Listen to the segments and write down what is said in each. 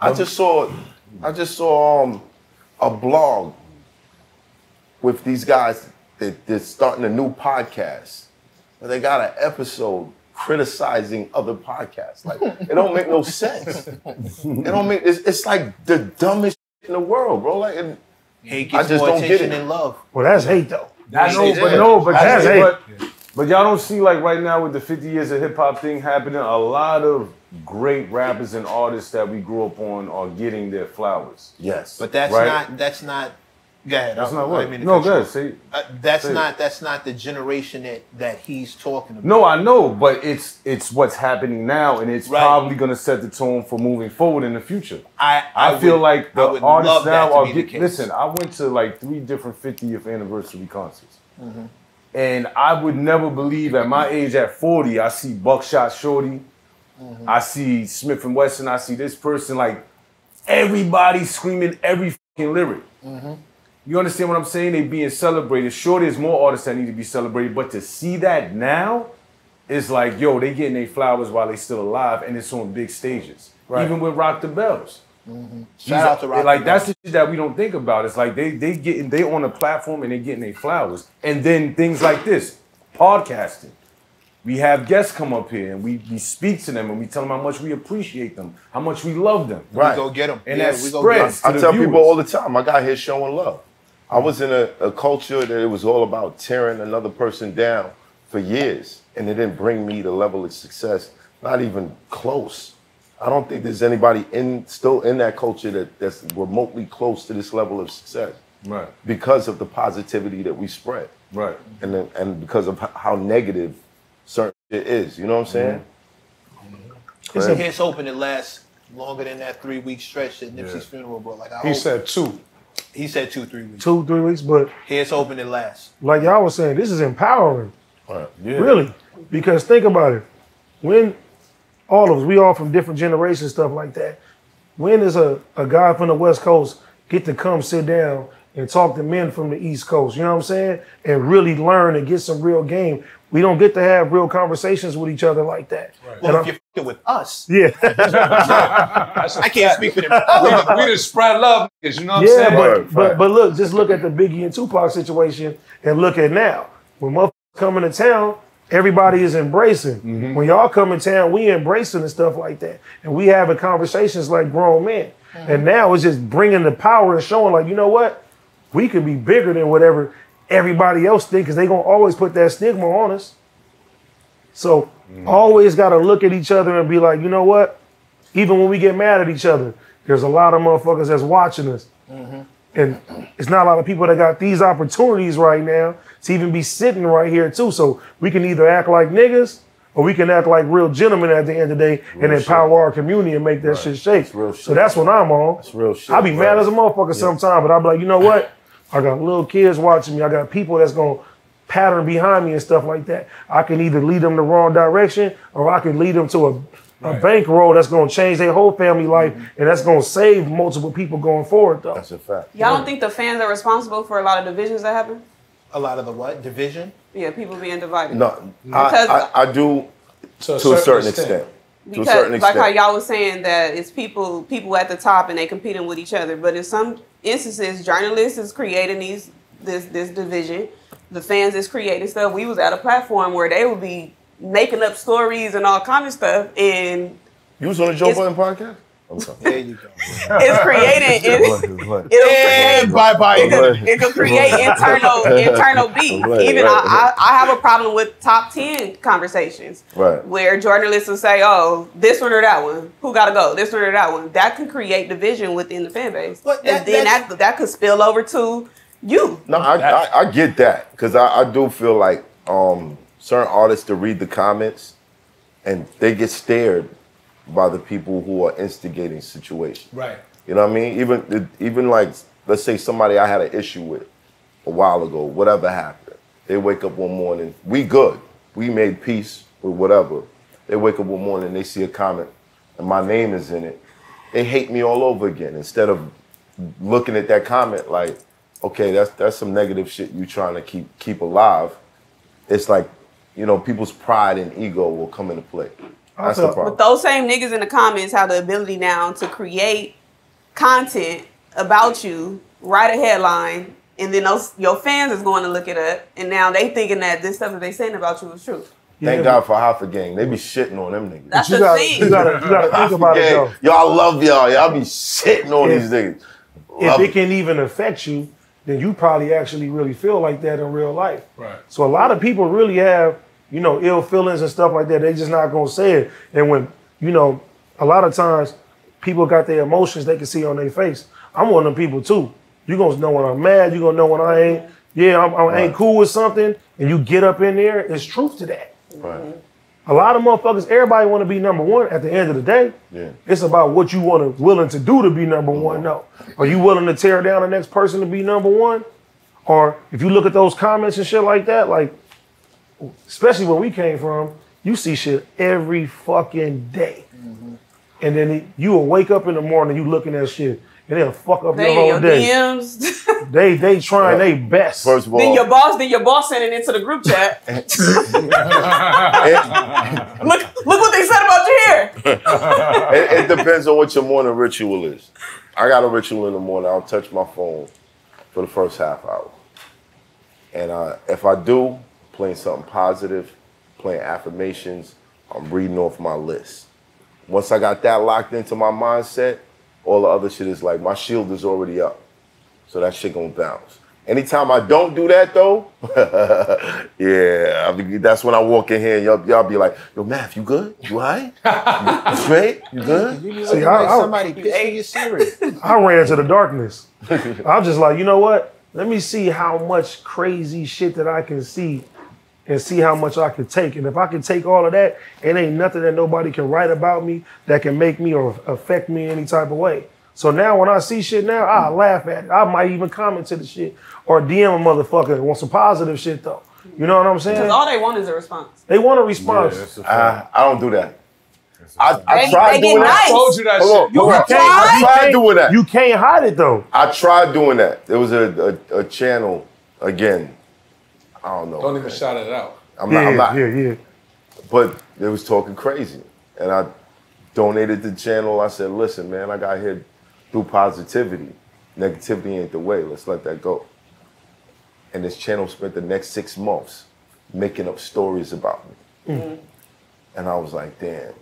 I just saw a blog with these guys that they're starting a new podcast. And they got an episode criticizing other podcasts. Like, it don't make no sense. It don't make, it's like the dumbest shit in the world, bro. Like, hate gets more attention than love. Well, that's hate though. That's hate. But y'all don't see, like, right now with the 50 years of hip hop thing happening, a lot of great rappers and artists that we grew up on are getting their flowers. Yes. But that's not, go ahead. That's not what? No, go ahead. Say, that's not the generation that he's talking about. No, I know, but it's what's happening now, and it's probably going to set the tone for moving forward in the future. I feel like the artists now are getting. Listen, I went to like 3 different 50th anniversary concerts, and I would never believe at my age, at 40, I see Buckshot Shorty, I see Smith and Wesson, I see this person, like everybody screaming every fucking lyric. You understand what I'm saying? They being celebrated. Sure, there's more artists that need to be celebrated, but to see that now, it's like, yo, they getting their flowers while they still alive, and it's on big stages. Right. Even with Rock the Bells. Shout out to Rock Like, the that's the shit that we don't think about. It's like they on a platform and they getting their flowers. And then things like this, podcasting. We have guests come up here and we speak to them and we tell them how much we appreciate them, how much we love them. Right. We go get them. And that spreads to I the tell viewers. people all the time, I got here showing love. I was in a culture that it was all about tearing another person down for years, and it didn't bring me the level of success, not even close. I don't think there's anybody still in that culture that's remotely close to this level of success. Right. Because of the positivity that we spread. Right. And because of how negative certain shit is. You know what I'm saying? It's a hits open that lasts longer than that 3-week stretch that Nipsey's funeral, bro. Like He said 2. He said 2-3 weeks. 2-3 weeks, but hits open that lasts. Like y'all was saying, this is empowering. Right. Yeah. Really. Because think about it. When all of us, we all from different generations, stuff like that. When does a guy from the West Coast get to come sit down and talk to men from the East Coast, you know what I'm saying? And really learn and get some real game. We don't get to have real conversations with each other like that. Right. Well, if you're fucking with us. Yeah. I can't speak for them. We just spread love, you know what I'm saying? But look, just look at the Biggie and Tupac situation and look at now. When motherfuckers come into town, everybody is embracing. When y'all come in town, we embracing and stuff like that. And we having conversations like grown men. And now it's just bringing the power and showing like, you know what? We could be bigger than whatever everybody else think, because they gonna always put that stigma on us. So always gotta look at each other and be like, you know what? Even when we get mad at each other, there's a lot of motherfuckers that's watching us. And it's not a lot of people that got these opportunities right now to even be sitting right here too. So we can either act like niggas or we can act like real gentlemen at the end of the day and empower our community and make that shit shake. So that's what I'm on. That's real shit. I be mad as a motherfucker sometimes, but I be like, you know what? I got little kids watching me. I got people that's gonna pattern behind me and stuff like that. I can either lead them the wrong direction or I can lead them to a bankroll that's gonna change their whole family life and that's gonna save multiple people going forward though. That's a fact. Y'all don't think the fans are responsible for a lot of divisions that happen? A lot of the what? Division? Yeah, people being divided. No, I do to a certain extent. Because like how y'all was saying that it's people at the top and they competing with each other, but in some instances, journalists is creating this division. The fans is creating stuff. We was at a platform where they would be making up stories and all kind of stuff. And you was on the Joe Budden podcast? Okay. There you go. It's creating. It could create internal beef. Even I have a problem with top 10 conversations, where journalists will say, "Oh, this one or that one. Who got to go? This one or that one." That could create division within the fan base, and then that could spill over to you. No, I get that, because I do feel like certain artists to read the comments and they get stared by the people who are instigating situations. Right. You know what I mean? Even like, let's say somebody I had an issue with a while ago, whatever happened. They wake up one morning, we good. We made peace with whatever. They wake up one morning and they see a comment and my name is in it. They hate me all over again, instead of looking at that comment like, okay, that's some negative shit you trying to keep alive. It's like, you know, people's pride and ego will come into play. That's the problem. But those same niggas in the comments have the ability now to create content about you, write a headline, and then your fans is going to look it up, and now they thinking that this stuff that they saying about you is true. Thank God for Hoffa gang. They be shitting on them niggas. That's the thing. You gotta think about it though. Y'all love y'all. Y'all be shitting on these niggas. If it can even affect you, then you probably actually really feel like that in real life. Right. So a lot of people really have, ill feelings and stuff like that. They just not gonna say it. And when, a lot of times people got their emotions they can see on their face. I'm one of them people too. You gonna know when I'm mad. You gonna know when I ain't. Yeah, I ain't cool with something, and you get up in there. There's truth to that. Right. A lot of motherfuckers, everybody want to be number one at the end of the day. Yeah. It's about what you willing to do to be number one. No. Are you willing to tear down the next person to be number one? Or if you look at those comments and shit like that, like, especially where we came from, you see shit every fucking day. And then you will wake up in the morning, you looking at shit, and they'll fuck up your whole day. DMs. They trying their best. First of all, Then your boss sent it into the group chat. look what they said about you here. it depends on what your morning ritual is. I got a ritual in the morning. I'll touch my phone for the first half hour. And if I do, playing something positive, playing affirmations, I'm reading off my list. Once I got that locked into my mindset, all the other shit is like, my shield is already up. So that shit gonna bounce. Anytime I don't do that though, that's when I walk in here and y'all be like, yo, Math, you good? You all right? You straight? You good? See, somebody pissing you serious. I ran to the darkness. I'm just like, you know what? Let me see how much crazy shit that I can see and see how much I can take. And if I can take all of that, it ain't nothing that nobody can write about me that can make me or affect me any type of way. So now when I see shit now, I laugh at it. I might even comment to the shit or DM a motherfucker want some positive shit though. You know what I'm saying? Because all they want is a response. They want a response. I don't do that. I tried doing that. I told you that shit. I tried doing that. You can't hide it though. I tried doing that. There was a channel, again, I don't know. Don't even shout it out. I'm not. Yeah. But they was talking crazy. And I donated the channel. I said, listen, man, I got here through positivity. Negativity ain't the way. Let's let that go. And this channel spent the next 6 months making up stories about me. Mm-hmm. And I was like, damn,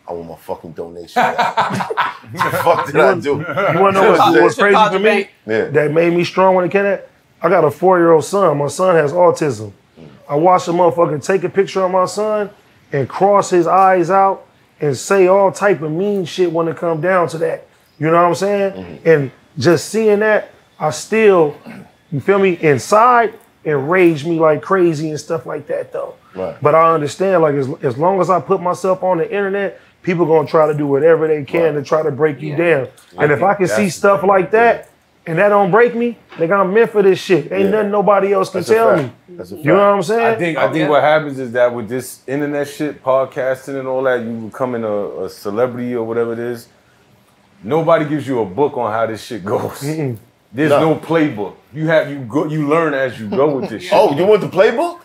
I want my fucking donation. What the fuck did I do? You want to know what's crazy for me? Yeah. That made me strong when it came to that? I got a 4-year-old son. My son has autism. I watched a motherfucker take a picture of my son and cross his eyes out and say all type of mean shit when it come down to that. You know what I'm saying? Mm-hmm. And just seeing that, I still, you feel me, inside, enraged me like crazy and stuff like that though. Right. But I understand, like, as long as I put myself on the internet, people gonna try to do whatever they can to try to break you down. And if I can see stuff like that, and that don't break me, nigga, I'm meant for this shit. Ain't nothing nobody else can tell me. That's a fact. You know what I'm saying? I think what happens is that with this internet shit, podcasting and all that, you becoming a celebrity or whatever it is, nobody gives you a book on how this shit goes. Mm-mm. There's no playbook. You learn as you go with this shit. Oh, you want the playbook?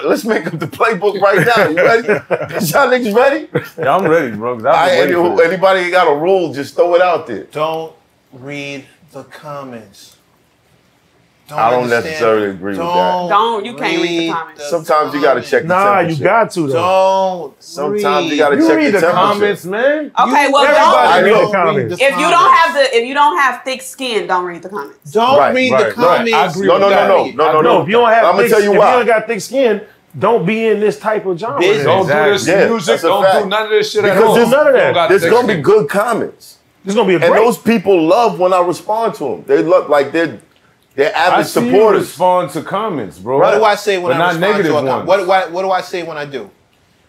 Let's make up the playbook right now. You ready? Y'all niggas ready? Yeah, I'm ready, bro. Anybody got a rule, just throw it out there. Don't read the comments. I don't necessarily agree with that. You can't read the comments. Sometimes you gotta check the temperature. You got to though. Sometimes you gotta check the temperature. Comments, man. Okay, well, if you don't have thick skin, don't read the comments. Don't read the comments. I agree with that. No. If you don't have I'm gonna tell you why. If you don't got thick skin, don't be in this type of genre. Don't do this music. Don't do none of this shit at all. Because none of that. There's gonna be good comments. There's gonna be and those people love when I respond to them. They look like they're avid supporters. You respond to comments, bro. What do I say when I respond to a comment? What do I say when I do?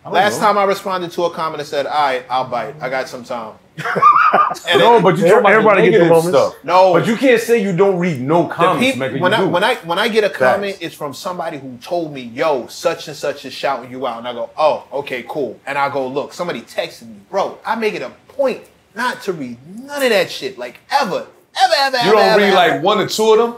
Last time I responded to a comment, I said, "All right, I'll bite. I got some time." But you talk about everybody get the moments. Stuff. No, but you can't say you don't read no comments. When I get a comment, it's from somebody who told me, "Yo, such and such is shouting you out," and I go, "Oh, okay, cool." And I go, "Look, somebody texted me, bro." I make it a point not to read none of that shit, like ever. You don't read like one or two of them?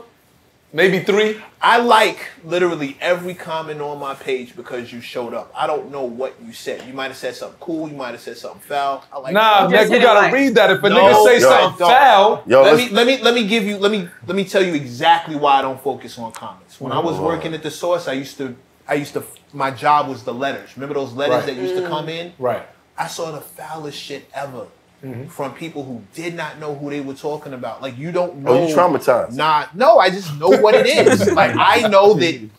Maybe 3. I like literally every comment on my page because you showed up. I don't know what you said. You might have said something cool. You might have said something foul. I like nigga, we gotta read that. If a nigga say something foul, let me tell you exactly why I don't focus on comments. When I was working at the Source, I used to. My job was the letters. Remember those letters that used to come in? Right. I saw the foulest shit ever. From people who did not know who they were talking about. Like, you don't know. Oh, you traumatized? Nah, no, I just know what it is. Like, I know that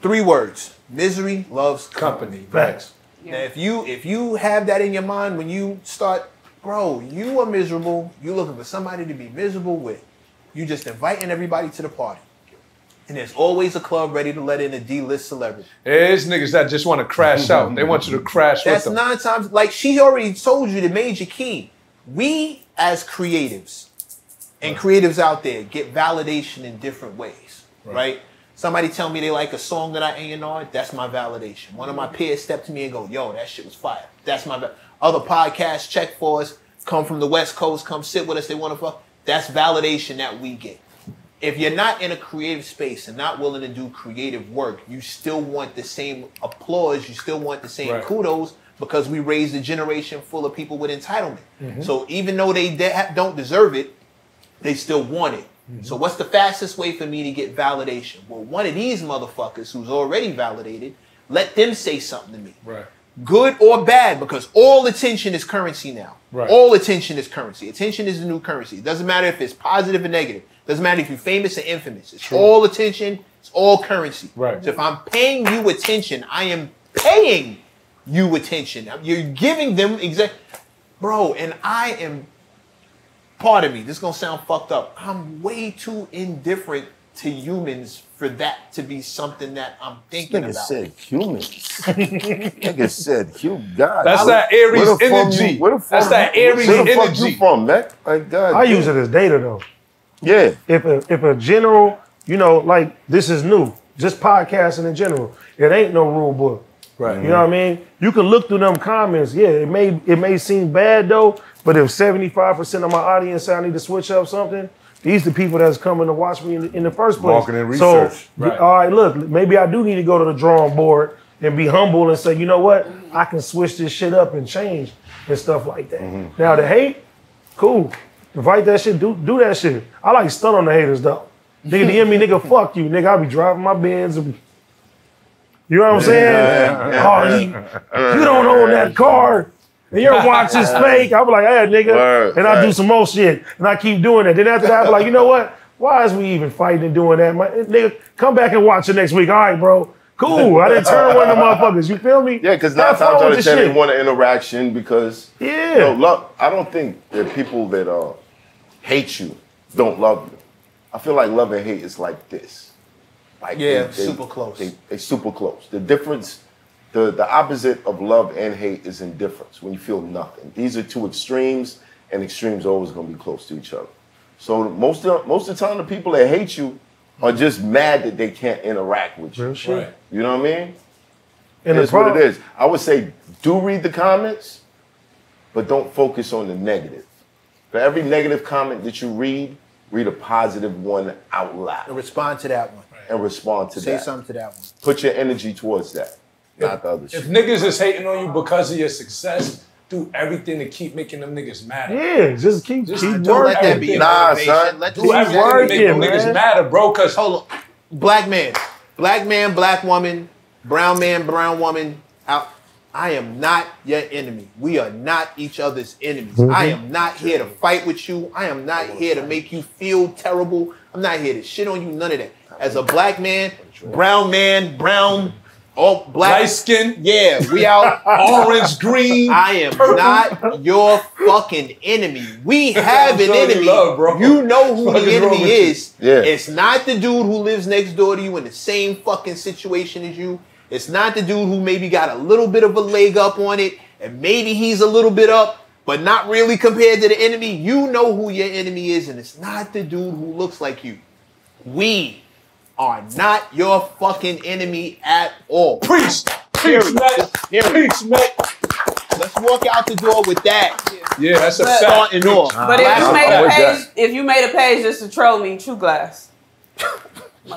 3 words. Misery loves company. Facts. Now, if you have that in your mind when you start, bro, you are miserable. You looking for somebody to be miserable with. You just inviting everybody to the party. And there's always a club ready to let in a D-list celebrity. There's niggas that just want to crash out. They want you to crash with them. That's 9 times, like she already told you the major key. We as creatives and creatives out there get validation in different ways, right? Somebody tell me they like a song that I A&R, that's my validation. One of my peers step to me and go, yo, that shit was fire. That's my other podcasts check for us, come from the West Coast, come sit with us, they want to fuck. That's validation that we get. If you're not in a creative space and not willing to do creative work, you still want the same applause, you still want the same kudos, because we raised a generation full of people with entitlement. So even though they don't deserve it, they still want it. So what's the fastest way for me to get validation? Well, one of these motherfuckers who's already validated, let them say something to me. Right. Good or bad, because all attention is currency now. Right. All attention is currency. Attention is the new currency. It doesn't matter if it's positive or negative. It doesn't matter if you're famous or infamous. It's all attention. It's all currency. Right. So if I'm paying you attention, I am paying you attention. You're giving them bro, and I am, part of me, this is going to sound fucked up. I'm way too indifferent to humans for that to be something that I'm thinking about. Nigga said humans. Nigga said God. That's that Aries energy. That's that Aries energy. Where the fuck you from, man? Like, God, I use it as data though. Yeah. If a general, you know, like this is new, just podcasting in general, it ain't no rule book. Right. You know what I mean? You can look through them comments. Yeah, it may seem bad though, but if 75% of my audience say I need to switch up something, these are the people that's coming to watch me in the first place. Marketing research. So, all right, look, maybe I do need to go to the drawing board and be humble and say, you know what? I can switch this shit up and change and stuff like that. Now the hate, cool. Invite that shit, do that shit. I like stun on the haters though. Nigga, DM me, nigga, fuck you. Nigga, I be driving my Benz. You know what I'm saying? Oh, you don't own that car. And your watch is fake. I be like, hey, nigga. And I do some more shit. And I keep doing it. Then after that, I be like, you know what? Why is we even fighting and doing that? Nigga, come back and watch it next week. All right, bro. Cool. I didn't turn one of the motherfuckers. You feel me? Yeah, because 9 times out of 10 they want an interaction because love. I don't think that people that hate you don't love you. I feel like love and hate is like this. Like super close. They super close. The difference, the opposite of love and hate is indifference, when you feel nothing. These are two extremes, and extremes are always going to be close to each other. So most of the time, the people that hate you are just mad that they can't interact with you. Right. You know what I mean? And it's what it is. I would say do read the comments, but don't focus on the negative. For every negative comment that you read a positive one out loud. And respond to that one. And respond to that. Say something to that one. Put your energy towards that, not the other shit. If niggas is hating on you because of your success, do everything to keep making them niggas mad. Yeah, just keep working. Don't let that be your motivation. Do everything to make them niggas mad, bro. Cause hold on, black man, black woman, brown man, brown woman. I am not your enemy. We are not each other's enemies. I am not here to fight with you. I am not here to make you feel terrible. I'm not here to shit on you. None of that. As a black man, brown, all black. Light skin. Yeah, we out. Orange, green. I am not your fucking enemy. We have an enemy. Love, bro. You know who What the enemy is. Yeah. It's not the dude who lives next door to you in the same fucking situation as you. It's not the dude who maybe got a little bit of a leg up on it, and maybe he's a little bit up, but not really compared to the enemy. You know who your enemy is, and it's not the dude who looks like you. We are not your fucking enemy at all. Preach, mate. Preach, mate. Let's walk out the door with that. Yeah, that's a starting off. But if you made a page just to troll me, True Glass.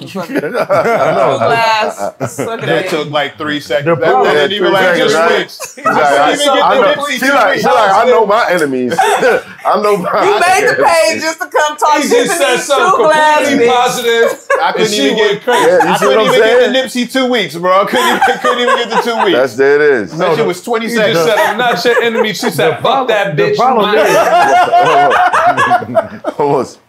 True Glass. That took like 3 seconds. That didn't even like just switch. I know my enemies. I know my. You made the page just to come talk He shit just to me. said something True Glass, completely bitch. positive. I couldn't even get crazy. Yeah, I couldn't even get the Nipsey 2 weeks, bro. I couldn't even get the 2 weeks. That's there it is. That shit was 20 He seconds. just said, I'm not your enemy. She said, fuck that bitch.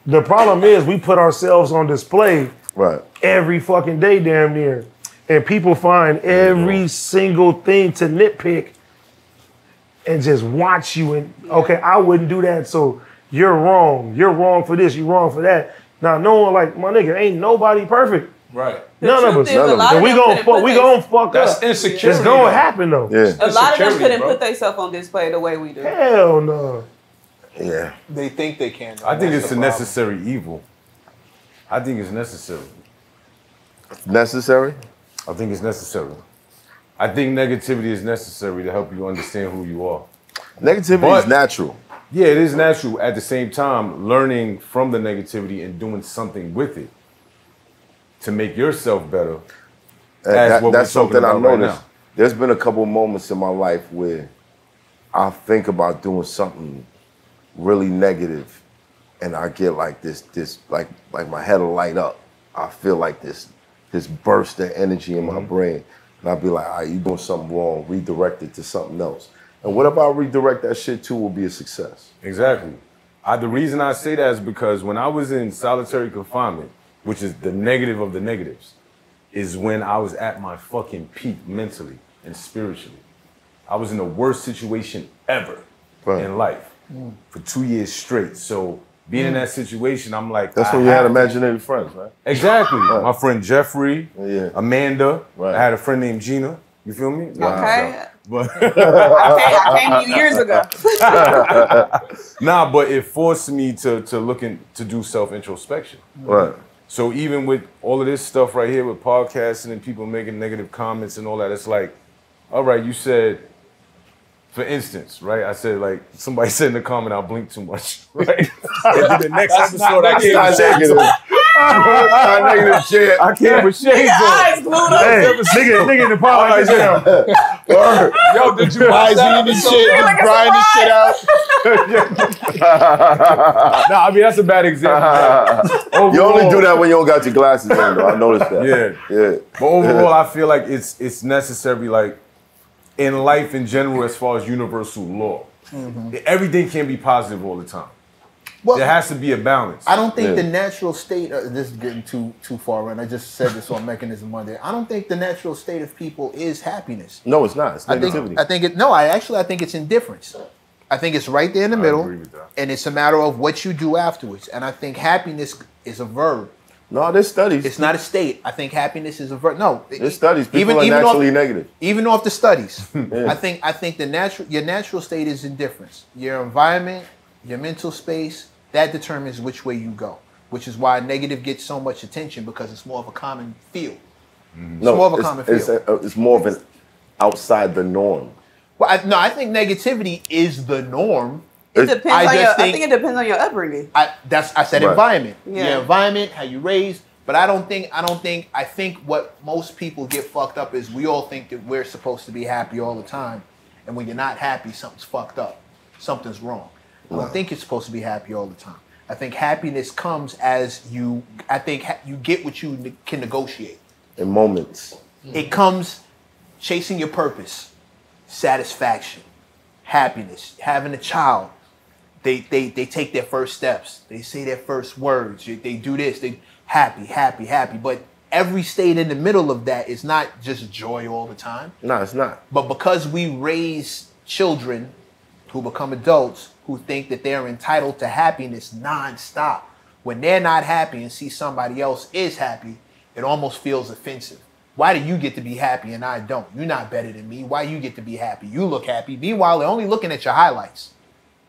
The problem is we put ourselves on display Right. every fucking day damn near. And people find every single thing to nitpick and just watch you and, okay, I wouldn't do that, so you're wrong. You're wrong for this, you're wrong for that. Now, no one like, my nigga, ain't nobody perfect. Right. None of us. And we gonna fuck That's up. insecurity. It's gonna happen though. Yeah. A lot of them couldn't put themselves on display the way we do. Hell no. Yeah. They think they can. I think it's a necessary evil. I think it's necessary. Necessary? I think it's necessary. I think negativity is necessary to help you understand who you are. Negativity is natural. Yeah, it is natural. At the same time, learning from the negativity and doing something with it to make yourself better. That's something I noticed. There's been a couple moments in my life where I think about doing something really negative, and I get like this like my head will light up. I feel like this burst of energy in my brain, and I'll be like, all right, you doing something wrong, redirect it to something else. And whatever I redirect that shit to will be a success. Exactly. The reason I say that is because when I was in solitary confinement, which is the negative of the negatives, is when I was at my fucking peak mentally and spiritually. I was in the worst situation ever in life for 2 years straight. So being in that situation, I'm like, that's when you had imaginary friends, right? Exactly. My friend Jeffrey, Amanda. Right. I had a friend named Gina. You feel me? Okay. But I came to you years ago. Nah, but it forced me to look to do self-introspection. Right. So even with all of this stuff right here with podcasting and people making negative comments and all that, it's like, all right, you said, for instance, right? I said, like, somebody said in the comment, I blink too much, right? And the next episode, I came with shades on. Negative shit. I came with shades on. Eyes glued up. Hey, nigga in the podcast now. Yo, did you eyes eating this shit, just grinding this shit out? Nah, I mean, that's a bad example. Overall, You only do that when you don't got your glasses on, though. I noticed that. Yeah. But overall, I feel like it's necessary, like, in life in general, as far as universal law. Everything can't be positive all the time. Well, there has to be a balance. I don't think the natural state, this is getting too far in. I just said this on Mechanism Monday. I don't think the natural state of people is happiness. No, it's not. It's negativity. I think it's indifference. I think it's right there in the middle, and it's a matter of what you do afterwards. And I think happiness is a verb. No, there's studies. It's not a state. I think happiness is a verb. No, there's studies. People are naturally negative. Even off the studies, I think your natural state is indifference. Your environment, your mental space, that determines which way you go. Which is why negative gets so much attention, because it's more of a common field. It's more of a common field. It's more of an outside the norm. Well, I think negativity is the norm. It depends I think it depends on your upbringing. I said environment. Yeah. Your environment, how you raised. But I think what most people get fucked up is we all think that we're supposed to be happy all the time. And when you're not happy, something's fucked up. Something's wrong. I don't think you're supposed to be happy all the time. I think happiness comes as you get what you can negotiate. In moments. It comes chasing your purpose, satisfaction, happiness, having a child. They take their first steps. They say their first words. They do this. They happy. But every state in the middle of that is not just joy all the time. No, it's not. But because we raise children who become adults who think that they're entitled to happiness nonstop, when they're not happy and see somebody else is happy, it almost feels offensive. Why do you get to be happy and I don't? You're not better than me. Why you get to be happy? You look happy. Meanwhile, they're only looking at your highlights.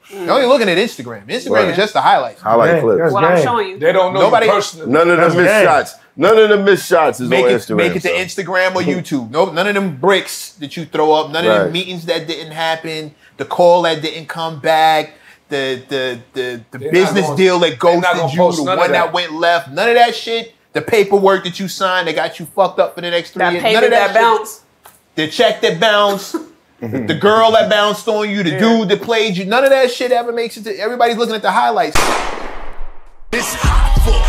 They're only looking at Instagram. Instagram is just the highlights. Highlight clips. What I'm showing you. They don't know Nobody. personally. None of them missed shots. None of the missed shots is on Instagram. Make it to Instagram or YouTube. Nope, none of them bricks that you throw up. None of them meetings that didn't happen. The call that didn't come back. The business deal that ghosted you. The one that went left. None of that shit. The paperwork that you signed that got you fucked up for the next 3 years. None of that bounced. The check that bounced. The girl that bounced on you. The dude that played you. None of that shit ever makes it to. Everybody's looking at the highlights. It's hot for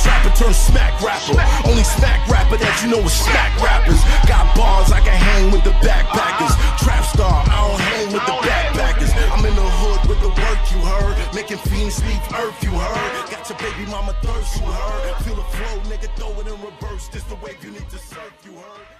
trapper turn smack rapper. Only smack rapper that you know is smack rappers. Got bars I can hang with the backpackers. Trap star, I don't hang with the backpackers. I'm in the hood with the work you heard. Making fiends leave earth you heard. Got your baby mama thirst you heard. Feel the flow, nigga, throw it in reverse. This the way you need to surf you heard.